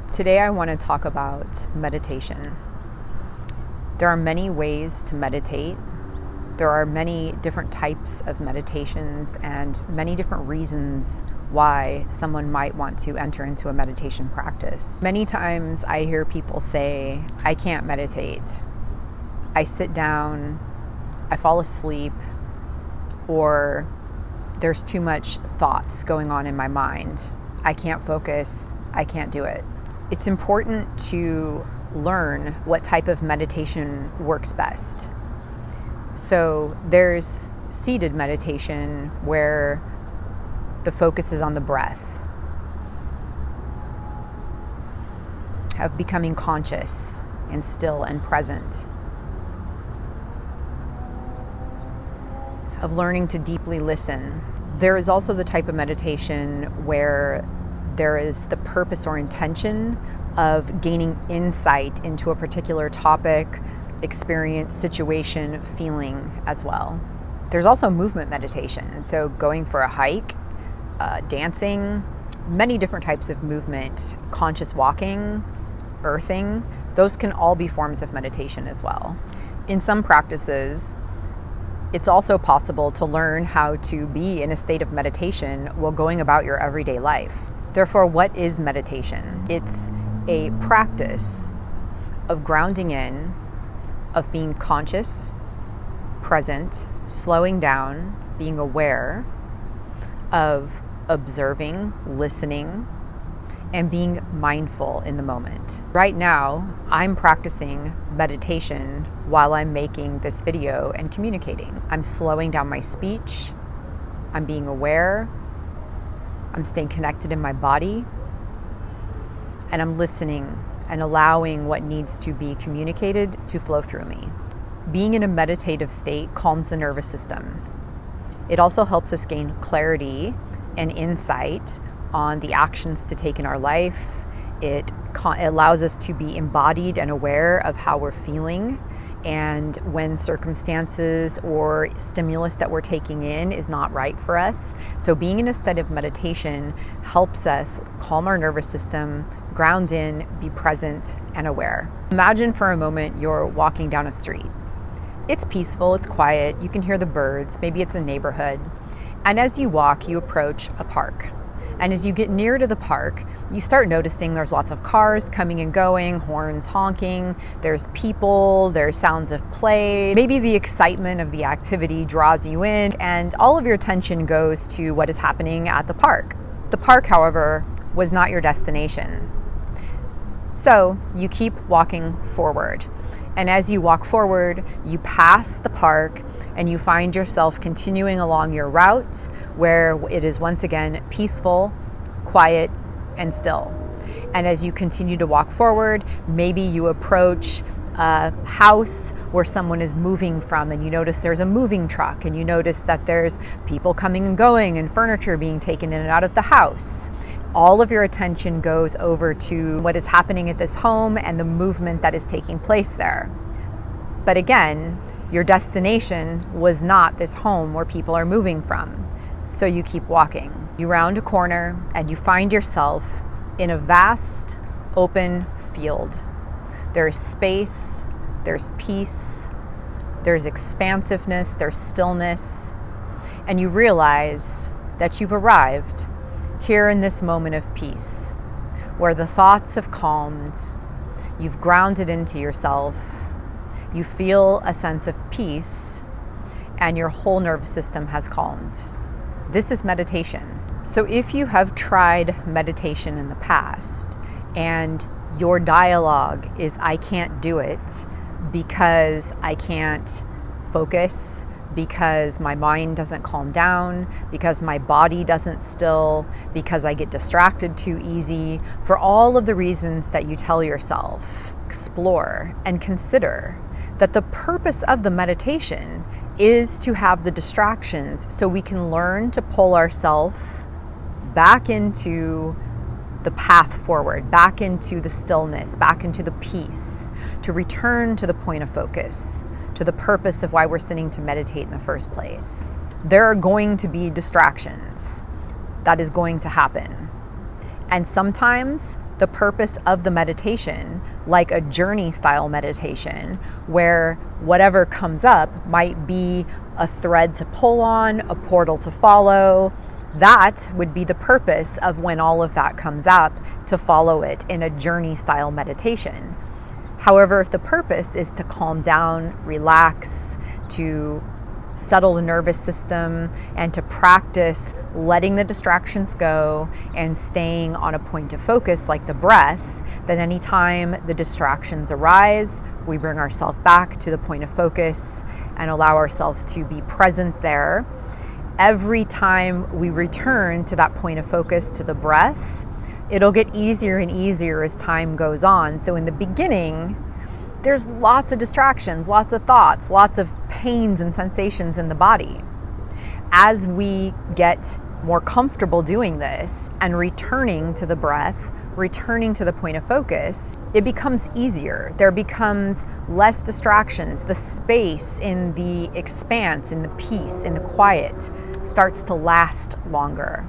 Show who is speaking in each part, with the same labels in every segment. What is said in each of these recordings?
Speaker 1: Today I want to talk about meditation. There are many ways to meditate. There are many different types of meditations and many different reasons why someone might want to enter into a meditation practice. Many times I hear people say, I can't meditate. I sit down, I fall asleep, or there's too much thoughts going on in my mind. I can't focus, I can't do it. It's important to learn what type of meditation works best. So there's seated meditation where the focus is on the breath, of becoming conscious and still and present, of learning to deeply listen. There is also the type of meditation where there is the purpose or intention of gaining insight into a particular topic, experience, situation, feeling as well. There's also movement meditation, so going for a hike, dancing, many different types of movement, conscious walking, earthing, those can all be forms of meditation as well. In some practices, it's also possible to learn how to be in a state of meditation while going about your everyday life. Therefore, what is meditation? It's a practice of grounding in, of being conscious, present, slowing down, being aware, of observing, listening, and being mindful in the moment. Right now, I'm practicing meditation while I'm making this video and communicating. I'm slowing down my speech, I'm being aware, I'm staying connected in my body, and I'm listening and allowing what needs to be communicated to flow through me. Being in a meditative state calms the nervous system. It also helps us gain clarity and insight on the actions to take in our life. It allows us to be embodied and aware of how we're feeling, and when circumstances or stimulus that we're taking in is not right for us. So being in a state of meditation helps us calm our nervous system, ground in, be present and aware. Imagine for a moment you're walking down a street. It's peaceful, it's quiet, you can hear the birds, maybe it's a neighborhood. And as you walk, you approach a park. And as you get near to the park, you start noticing there's lots of cars coming and going, horns honking, there's people, there's sounds of play. Maybe the excitement of the activity draws you in, and all of your attention goes to what is happening at the park. The park, however, was not your destination. So you keep walking forward. And as you walk forward, you pass the park and you find yourself continuing along your route where it is once again peaceful, quiet, and still. And as you continue to walk forward, maybe you approach a house where someone is moving from, and you notice there's a moving truck, and you notice that there's people coming and going and furniture being taken in and out of the house. All of your attention goes over to what is happening at this home and the movement that is taking place there. But again, your destination was not this home where people are moving from. So you keep walking. You round a corner and you find yourself in a vast, open field. There's space, there's peace, there's expansiveness, there's stillness, and you realize that you've arrived here in this moment of peace, where the thoughts have calmed, you've grounded into yourself, you feel a sense of peace, and your whole nervous system has calmed. This is meditation. So if you have tried meditation in the past and your dialogue is, I can't do it because I can't focus, because my mind doesn't calm down, because my body doesn't still, because I get distracted too easy, for all of the reasons that you tell yourself, explore and consider that the purpose of the meditation is to have the distractions so we can learn to pull ourselves back into the path forward, back into the stillness, back into the peace, to return to the point of focus, to the purpose of why we're sitting to meditate in the first place. There are going to be distractions. That is going to happen. And sometimes the purpose of the meditation, like a journey style meditation, where whatever comes up might be a thread to pull on, a portal to follow. That would be the purpose of when all of that comes up, to follow it in a journey style meditation. However, if the purpose is to calm down, relax, to settle the nervous system, and to practice letting the distractions go and staying on a point of focus like the breath, then anytime the distractions arise, we bring ourselves back to the point of focus and allow ourselves to be present there. Every time we return to that point of focus, to the breath, it'll get easier and easier as time goes on. So in the beginning, there's lots of distractions, lots of thoughts, lots of pains and sensations in the body. As we get more comfortable doing this and returning to the breath, returning to the point of focus, it becomes easier. There becomes less distractions. The space in the expanse, in the peace, in the quiet starts to last longer.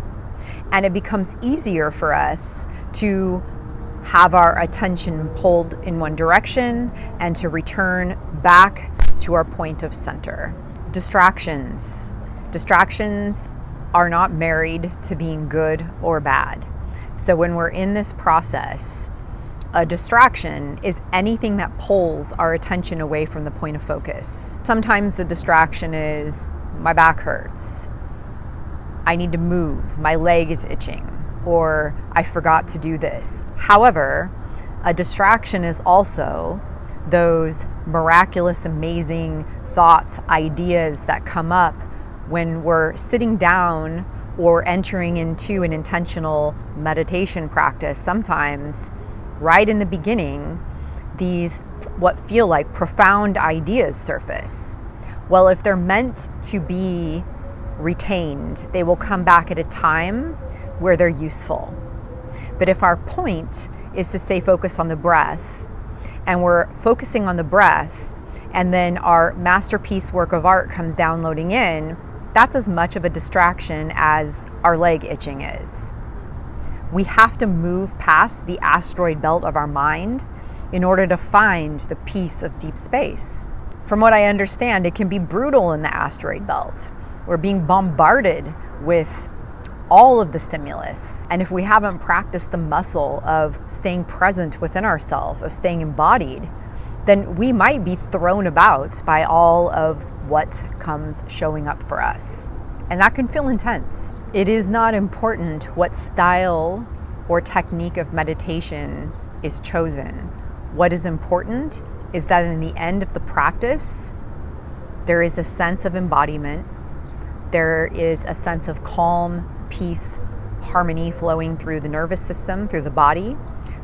Speaker 1: And it becomes easier for us to have our attention pulled in one direction and to return back to our point of center. Distractions. Distractions are not married to being good or bad. So when we're in this process, a distraction is anything that pulls our attention away from the point of focus. Sometimes the distraction is, my back hurts, I need to move, my leg is itching, or I forgot to do this. However, a distraction is also those miraculous, amazing thoughts, ideas that come up when we're sitting down or entering into an intentional meditation practice. Sometimes, right in the beginning, these what feel like profound ideas surface. Well, if they're meant to be retained, they will come back at a time where they're useful. But if our point is to stay focused on the breath, and we're focusing on the breath, and then our masterpiece work of art comes downloading in, that's as much of a distraction as our leg itching is. We have to move past the asteroid belt of our mind in order to find the peace of deep space. From what I understand, it can be brutal in the asteroid belt. We're being bombarded with all of the stimulus. And if we haven't practiced the muscle of staying present within ourselves, of staying embodied, then we might be thrown about by all of what comes showing up for us. And that can feel intense. It is not important what style or technique of meditation is chosen. What is important is that in the end of the practice, there is a sense of embodiment. There is a sense of calm, peace, harmony flowing through the nervous system, through the body.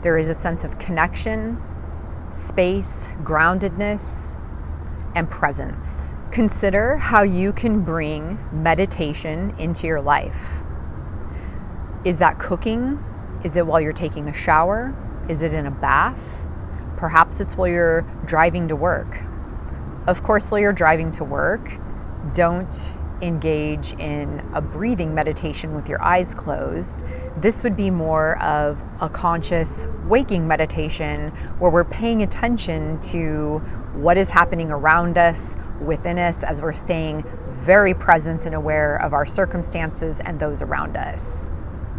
Speaker 1: There is a sense of connection, space, groundedness, and presence. Consider how you can bring meditation into your life. Is that cooking? Is it while you're taking a shower? Is it in a bath? Perhaps it's while you're driving to work. Of course, while you're driving to work, don't engage in a breathing meditation with your eyes closed. This would be more of a conscious waking meditation where we're paying attention to what is happening around us, within us, as we're staying very present and aware of our circumstances and those around us.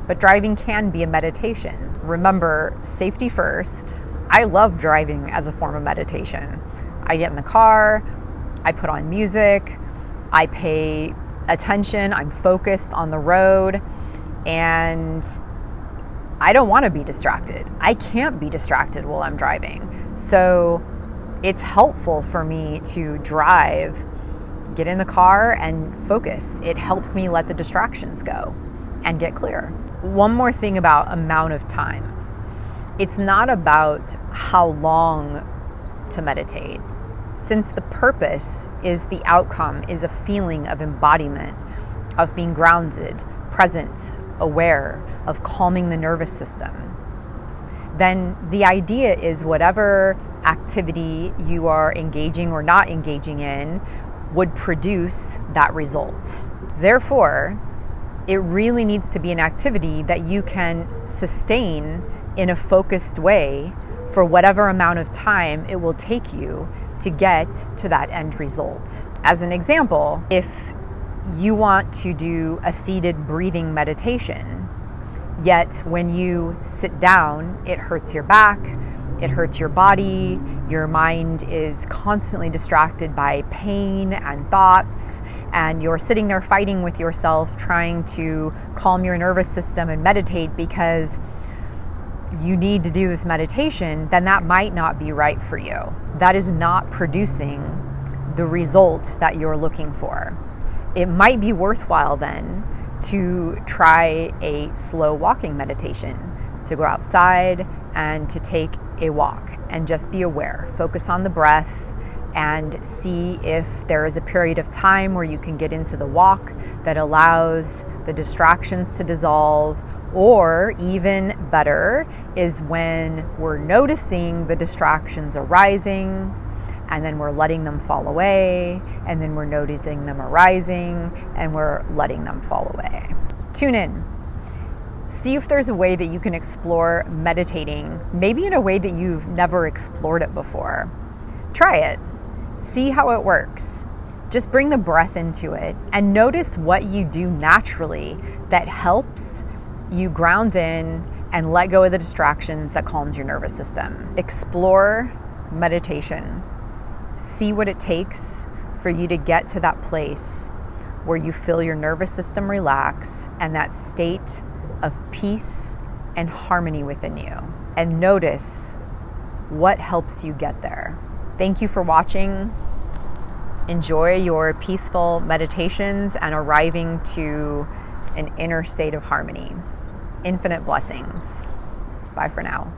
Speaker 1: But driving can be a meditation. Remember, safety first. I love driving as a form of meditation. I get in the car, I put on music, I pay attention, I'm focused on the road, and I don't want to be distracted. I can't be distracted while I'm driving. So it's helpful for me to drive, get in the car, and focus. It helps me let the distractions go and get clear. One more thing about amount of time. It's not about how long to meditate. Since the purpose is the outcome, is a feeling of embodiment, of being grounded, present, aware, of calming the nervous system, then the idea is whatever activity you are engaging or not engaging in would produce that result. Therefore, it really needs to be an activity that you can sustain in a focused way for whatever amount of time it will take you to get to that end result. As an example, if you want to do a seated breathing meditation, yet when you sit down, it hurts your back, it hurts your body, your mind is constantly distracted by pain and thoughts, and you're sitting there fighting with yourself, trying to calm your nervous system and meditate because you need to do this meditation, then that might not be right for you. That is not producing the result that you're looking for. It might be worthwhile then to try a slow walking meditation, to go outside and to take a walk and just be aware. Focus on the breath and see if there is a period of time where you can get into the walk that allows the distractions to dissolve. Or even better is when we're noticing the distractions arising, and then we're letting them fall away, and then we're noticing them arising, and we're letting them fall away. Tune in. See if there's a way that you can explore meditating, maybe in a way that you've never explored it before. Try it. See how it works. Just bring the breath into it and notice what you do naturally that helps you ground in and let go of the distractions that calms your nervous system. Explore meditation. See what it takes for you to get to that place where you feel your nervous system relax and that state of peace and harmony within you. And notice what helps you get there. Thank you for watching. Enjoy your peaceful meditations and arriving to an inner state of harmony. Infinite blessings. Bye for now.